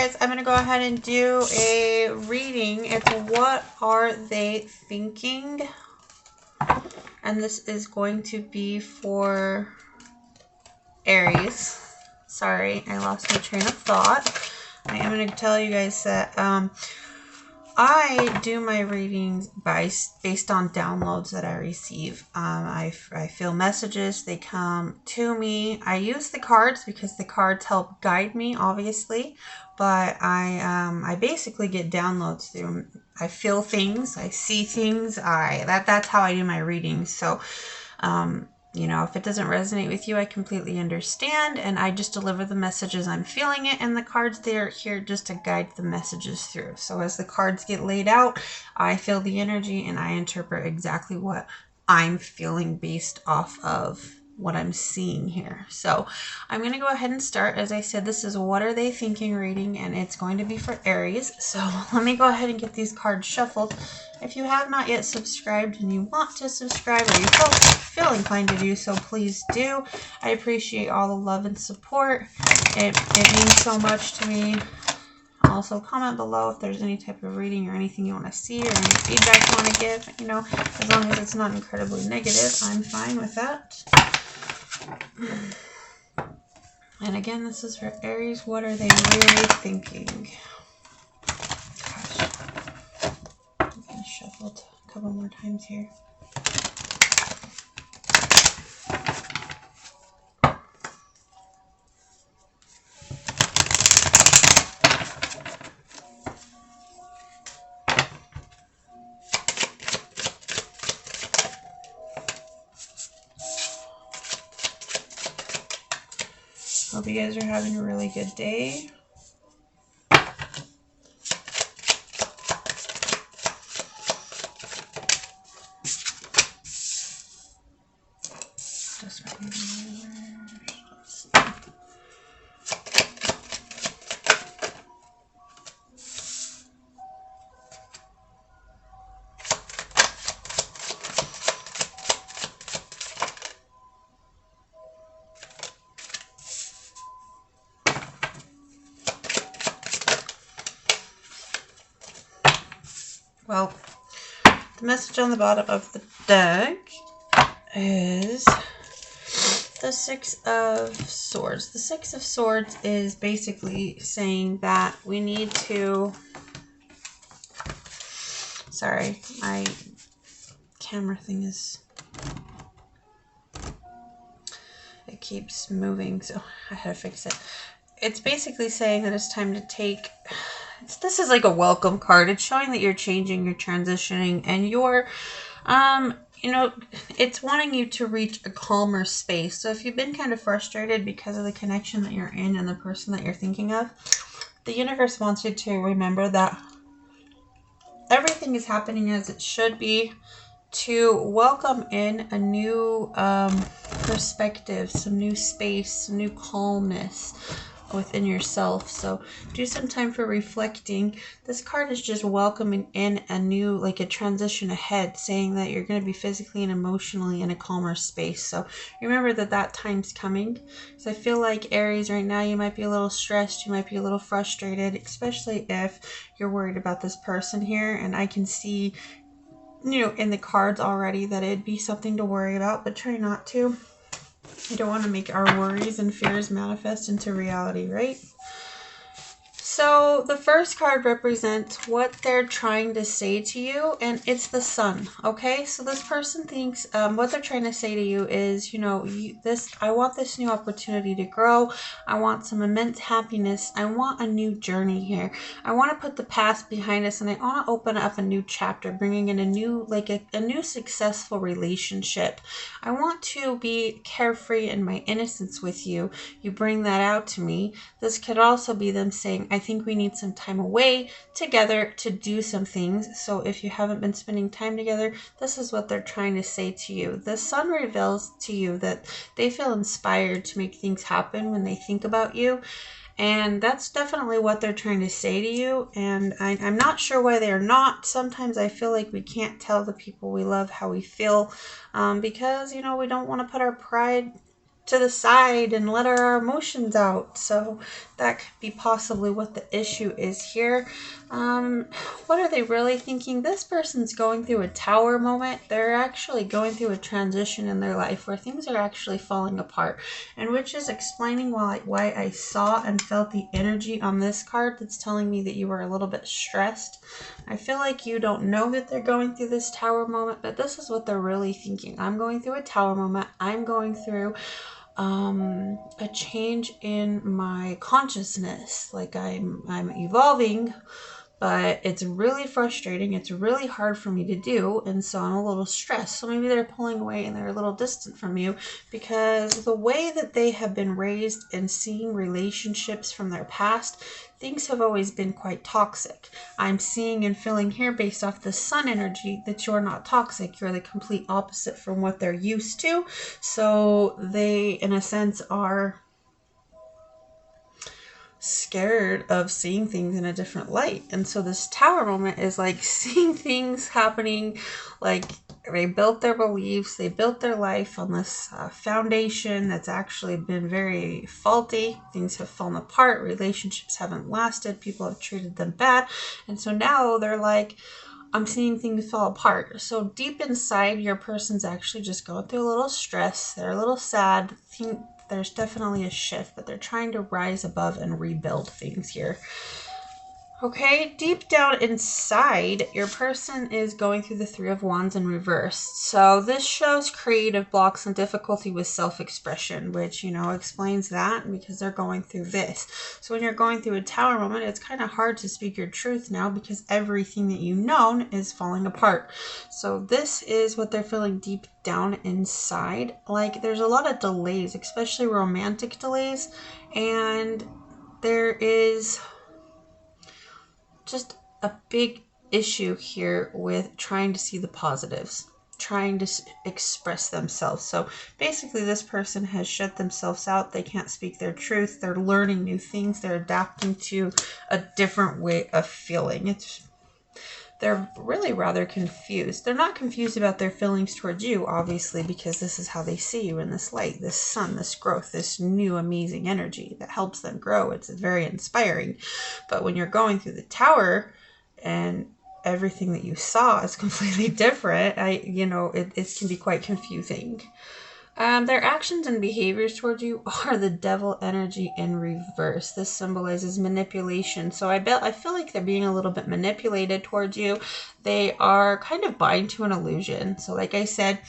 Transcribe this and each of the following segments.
guys, I'm going to go ahead and do a reading. It's what are they thinking? And this is going to be for Aries. Sorry, I lost my train of thought. I am going to tell you guys that I do my readings based on downloads that I receive. I feel messages, they come to me. I use the cards because the cards help guide me, obviously. But I basically get downloads through them. I feel things, I see things. That's how I do my readings. So, you know, if it doesn't resonate with you, I completely understand, and I just deliver the messages I'm feeling it, and the cards, they're here just to guide the messages through. So as the cards get laid out, I feel the energy and I interpret exactly what I'm feeling based off of what I'm seeing here. So I'm going to go ahead and start. As I said, this is what are they thinking reading, and it's going to be for Aries. So let me go ahead and get these cards shuffled. If you have not yet subscribed and you want to subscribe, or you feel inclined to do so, please do. I appreciate all the love and support. It means so much to me. Also, comment below if there's any type of reading or anything you want to see or any feedback you want to give. You know, as long as it's not incredibly negative, I'm fine with that. And again, this is for Aries. What are they really thinking? Gosh. I'm going to shuffle it a couple more times here. Hope you guys are having a really good day. Well, the message on the bottom of the deck is the Six of Swords. The Six of Swords is basically saying that we need to... Sorry, my camera thing is... It keeps moving, so I had to fix it. It's basically saying that it's time to take... This is like a welcome card. It's showing that you're changing, you're transitioning, and you're, you know, it's wanting you to reach a calmer space. So if you've been kind of frustrated because of the connection that you're in and the person that you're thinking of, the universe wants you to remember that everything is happening as it should be, to welcome in a new perspective, some new space, some new calmness within yourself. So do some time for reflecting. This card is just welcoming in a new, like a transition ahead, saying that you're going to be physically and emotionally in a calmer space. So remember that time's coming. So I feel like Aries, right now you might be a little stressed, you might be a little frustrated, especially if you're worried about this person here. And I can see, you know, in the cards already that it'd be something to worry about, but try not to. I don't want to make our worries and fears manifest into reality, right? So the first card represents what they're trying to say to you, and it's the Sun. Okay, so this person thinks what they're trying to say to you is, you know, I want this new opportunity to grow. I want some immense happiness. I want a new journey here. I want to put the past behind us, and I want to open up a new chapter, bringing in a new, like a new successful relationship. I want to be carefree in my innocence with you. You bring that out to me. This could also be them saying, I think we need some time away together to do some things. So if you haven't been spending time together, this is what they're trying to say to you. The Sun reveals to you that they feel inspired to make things happen when they think about you. And that's definitely what they're trying to say to you. And I'm not sure why they're not. Sometimes I feel like we can't tell the people we love how we feel because, you know, we don't want to put our pride to the side and let our emotions out. So that could be possibly what the issue is here. What are they really thinking? This person's going through a tower moment. They're actually going through a transition in their life where things are actually falling apart, and which is explaining why I saw and felt the energy on this card that's telling me that you were a little bit stressed. I feel like you don't know that they're going through this tower moment, but this is what they're really thinking. I'm going through a tower moment. I'm going through a change in my consciousness. Like I'm evolving, but it's really frustrating. It's really hard for me to do, and so I'm a little stressed. So maybe they're pulling away and they're a little distant from you because the way that they have been raised and seeing relationships from their past, things have always been quite toxic. I'm seeing and feeling here based off the sun energy that you're not toxic. You're the complete opposite from what they're used to. So they, in a sense, are scared of seeing things in a different light. And so this tower moment is like seeing things happening, like they built their beliefs, they built their life on this foundation that's actually been very faulty. Things have fallen apart, relationships haven't lasted, people have treated them bad. And so now they're like, I'm seeing things fall apart. So deep inside, your person's actually just going through a little stress. They're a little sad. There's definitely a shift, but they're trying to rise above and rebuild things here. Okay, deep down inside, your person is going through the Three of Wands in reverse. So this shows creative blocks and difficulty with self-expression, which, explains that because they're going through this. So when you're going through a tower moment, it's kind of hard to speak your truth now because everything that you've known is falling apart. So this is what they're feeling deep down inside. Like there's a lot of delays, especially romantic delays, and there is just a big issue here with trying to see the positives, trying to express themselves. So basically this person has shut themselves out. They can't speak their truth. They're learning new things. They're adapting to a different way of feeling. They're really rather confused. They're not confused about their feelings towards you, obviously, because this is how they see you in this light, this sun, this growth, this new amazing energy that helps them grow. It's very inspiring. But when you're going through the tower and everything that you saw is completely different, it can be quite confusing. Their actions and behaviors towards you are the devil energy in reverse. This symbolizes manipulation. So I feel like they're being a little bit manipulated towards you. They are kind of buying to an illusion. So like I said,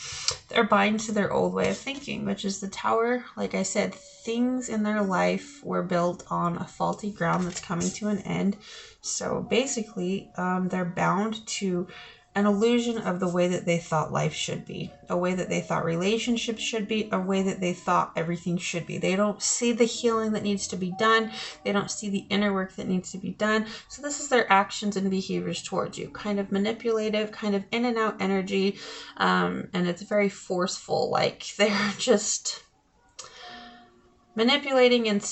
they're buying to their old way of thinking, which is the tower. Like I said, things in their life were built on a faulty ground that's coming to an end. So basically, they're bound to an illusion of the way that they thought life should be, a way that they thought relationships should be, a way that they thought everything should be. They don't see the healing that needs to be done. They don't see the inner work that needs to be done. So this is their actions and behaviors towards you, kind of manipulative, kind of in and out energy, and it's very forceful. Like they're just manipulating and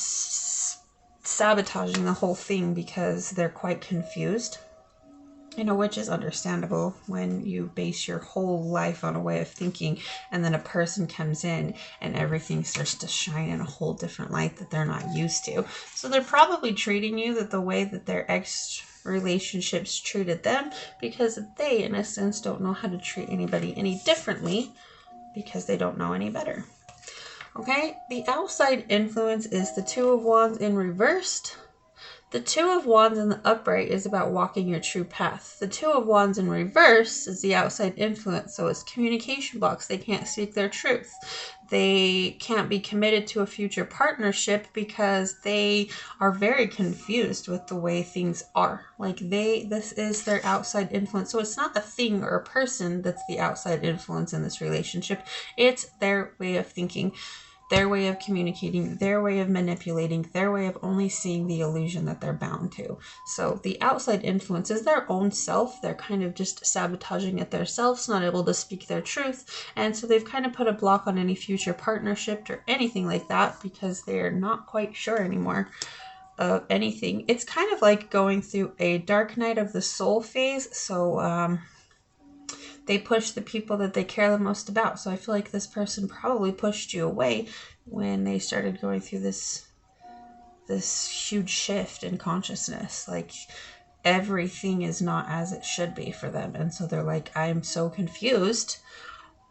sabotaging the whole thing because they're quite confused. Which is understandable when you base your whole life on a way of thinking and then a person comes in and everything starts to shine in a whole different light that they're not used to. So they're probably treating you the way that their ex relationships treated them because they, in a sense, don't know how to treat anybody any differently because they don't know any better. Okay, the outside influence is the Two of Wands in reversed. The Two of Wands in the upright is about walking your true path. The Two of Wands in reverse is the outside influence, so it's communication blocks. They can't speak their truth. They can't be committed to a future partnership because they are very confused with the way things are. This is their outside influence. So it's not a thing or a person that's the outside influence in this relationship. It's their way of thinking, their way of communicating, their way of manipulating, their way of only seeing the illusion that they're bound to. So the outside influence is their own self. They're kind of just sabotaging it themselves, not able to speak their truth. And so they've kind of put a block on any future partnership or anything like that because they're not quite sure anymore of anything. It's kind of like going through a dark night of the soul phase. So they push the people that they care the most about. So I feel like this person probably pushed you away when they started going through this huge shift in consciousness. Like, everything is not as it should be for them. And so they're like, I'm so confused.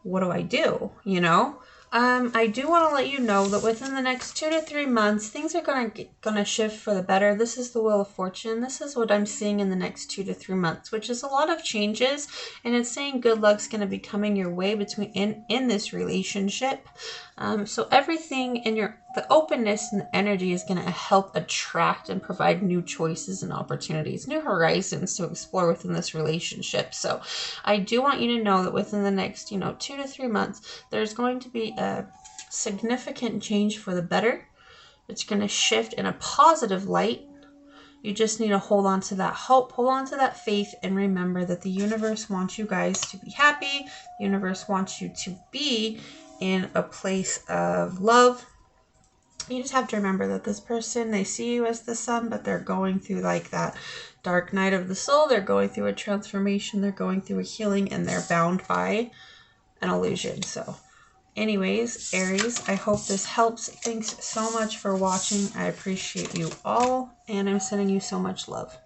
What do I do? You know? I do want to let you know that within the next 2 to 3 months, things are gonna shift for the better. This is the Wheel of Fortune. This is what I'm seeing in the next 2 to 3 months, which is a lot of changes, and it's saying good luck's gonna be coming your way in this relationship. So everything in the openness and the energy is gonna help attract and provide new choices and opportunities, new horizons to explore within this relationship. So I do want you to know that within the next, 2 to 3 months, there's going to be a significant change for the better. It's going to shift in a positive light. You just need to hold on to that hope, hold on to that faith, and remember that the universe wants you guys to be happy. The universe wants you to be in a place of love. You just have to remember that this person, they see you as the sun, but they're going through like that dark night of the soul. They're going through a transformation. They're going through a healing, and they're bound by an illusion. So anyways, Aries, I hope this helps. Thanks so much for watching. I appreciate you all, and I'm sending you so much love.